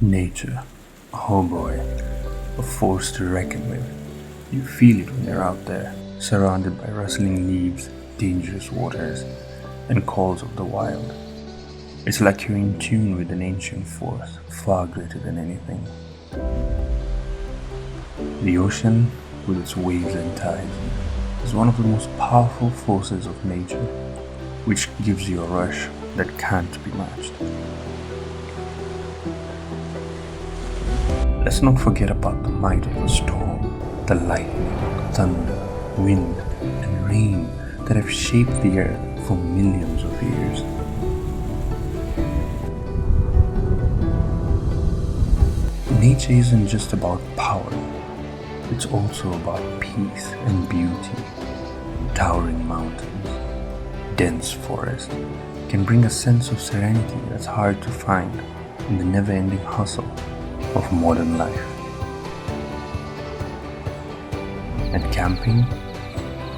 Nature, oh boy, a force to reckon with. You feel it when you're out there, surrounded by rustling leaves, dangerous waters, and calls of the wild. It's like you're in tune with an ancient force, far greater than anything. The ocean, with its waves and tides, is one of the most powerful forces of nature, which gives you a rush that can't be matched. Let's not forget about the might of a storm, the lightning, thunder, wind, and rain that have shaped the earth for millions of years. Nature isn't just about power, it's also about peace and beauty. Towering mountains, dense forest can bring a sense of serenity that's hard to find in the never-ending hustle of modern life. And camping?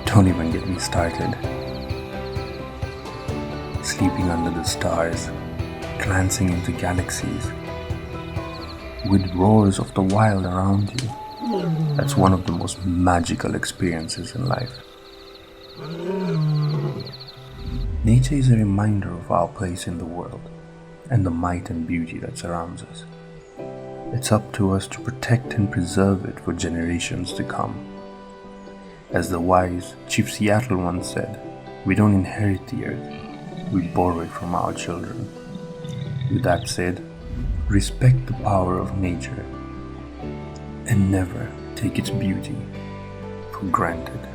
Don't even get me started. Sleeping under the stars, glancing into galaxies, with roars of the wild around you. That's one of the most magical experiences in life. Nature is a reminder of our place in the world and the might and beauty that surrounds us. It's up to us to protect and preserve it for generations to come. As the wise Chief Seattle once said, we don't inherit the earth, we borrow it from our children. With that said, respect the power of nature and never take its beauty for granted.